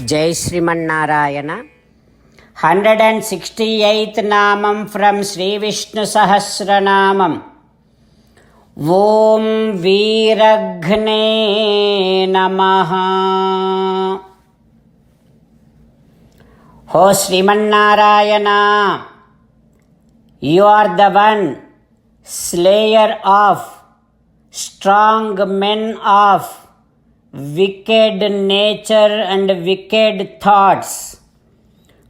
Jai Srimanarayana. 168th Namam from Sri Vishnu Sahasranamam. Om Viraghne Namaha. Ho Srimanarayana, you are the one, slayer of strong men of wicked nature and wicked thoughts.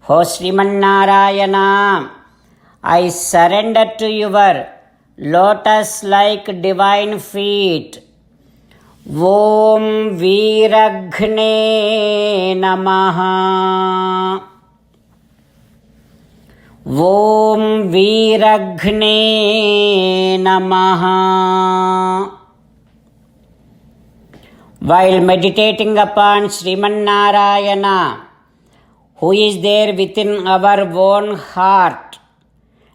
O Srimanarayana, I surrender to your lotus-like divine feet. Om Viraghne Namaha. Om Viraghne Namaha. While meditating upon Srimanarayana, who is there within our own heart,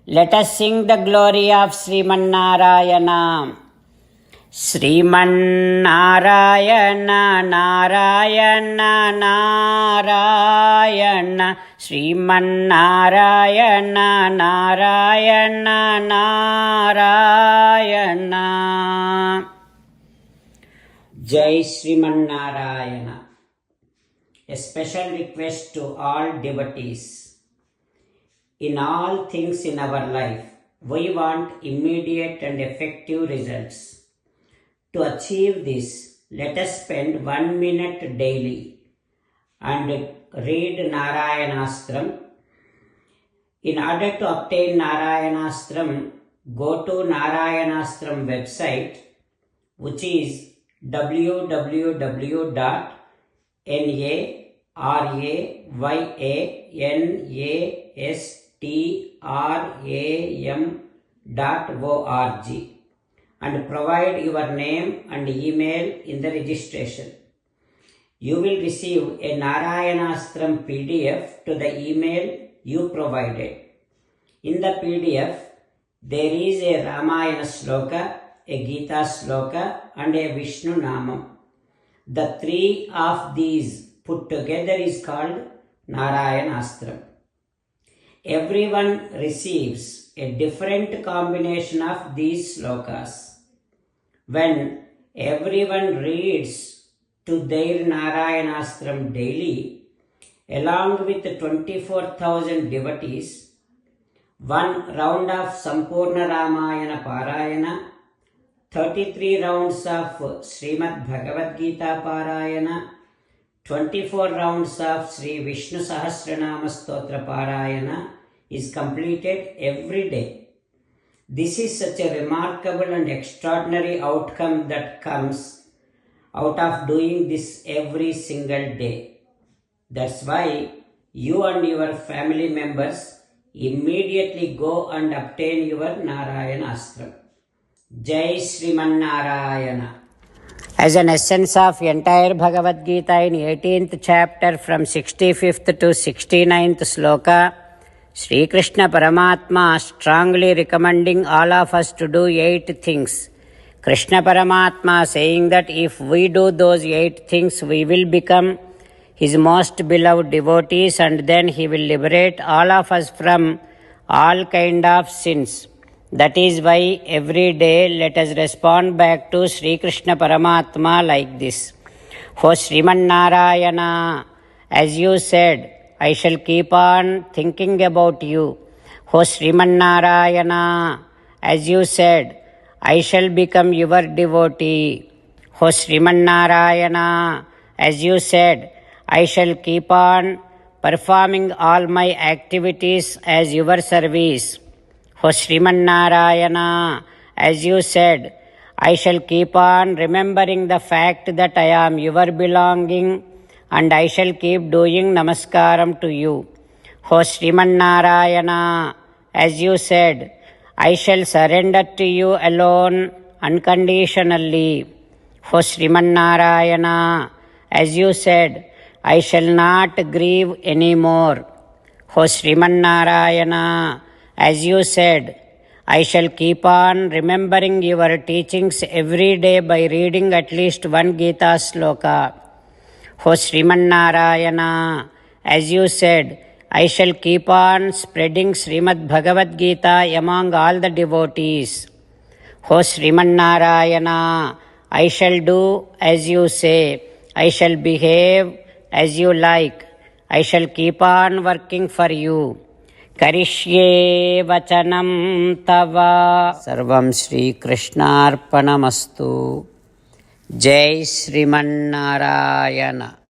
let us sing the glory of Srimanarayana. Srimanarayana, Narayana, Narayana, Srimanarayana, Narayana, Narayana. Jai Srimanarayana. A special request to all devotees. In all things in our life, we want immediate and effective results. To achieve this, let us spend 1 minute daily and read Narayanastram. In order to obtain Narayanastram, go to Narayanastram website, which is www.narayanaastram.org and provide your name and email in the registration. You will receive a Narayanastram PDF to the email you provided. In the PDF, there is a Ramayana Sloka, a Gita Sloka and a Vishnu Namam. The three of these put together is called Narayanastram. Everyone receives a different combination of these slokas. When everyone reads to their Narayanastram daily, along with 24,000 devotees, one round of Sampurna Ramayana Parayana, 33 rounds of Srimad Bhagavad Gita Parayana, 24 rounds of Sri Vishnu Sahasranama Stotra Parayana is completed every day. This is such a remarkable and extraordinary outcome that comes out of doing this every single day. That's why you and your family members immediately go and obtain your Narayanastram. Jai Srimanarayana. As an essence of entire Bhagavad Gita in 18th chapter from 65th to 69th sloka, Sri Krishna Paramatma strongly recommending all of us to do 8 things. Krishna Paramatma saying that if we do those 8 things, we will become His most beloved devotees and then He will liberate all of us from all kind of sins. That is why every day let us respond back to Sri Krishna Paramatma like this. O Srimanarayana, as you said, I shall keep on thinking about you. O Srimanarayana, as you said, I shall become your devotee. O Srimanarayana, as you said, I shall keep on performing all my activities as your service. O Srimanarayana, as you said, I shall keep on remembering the fact that I am your belonging and I shall keep doing namaskaram to you. O Srimanarayana, as you said, I shall surrender to you alone unconditionally. O Srimanarayana, as you said, I shall not grieve anymore. O Srimanarayana, as you said, I shall keep on remembering your teachings every day by reading at least one Gita sloka. O Srimannarayana, as you said, I shall keep on spreading Srimad Bhagavad Gita among all the devotees. O Srimannarayana, I shall do as you say. I shall behave as you like. I shall keep on working for you. Karishye vachanam tava. Sarvam Shri Krishnarpanamastu. Jai Srimannarayana.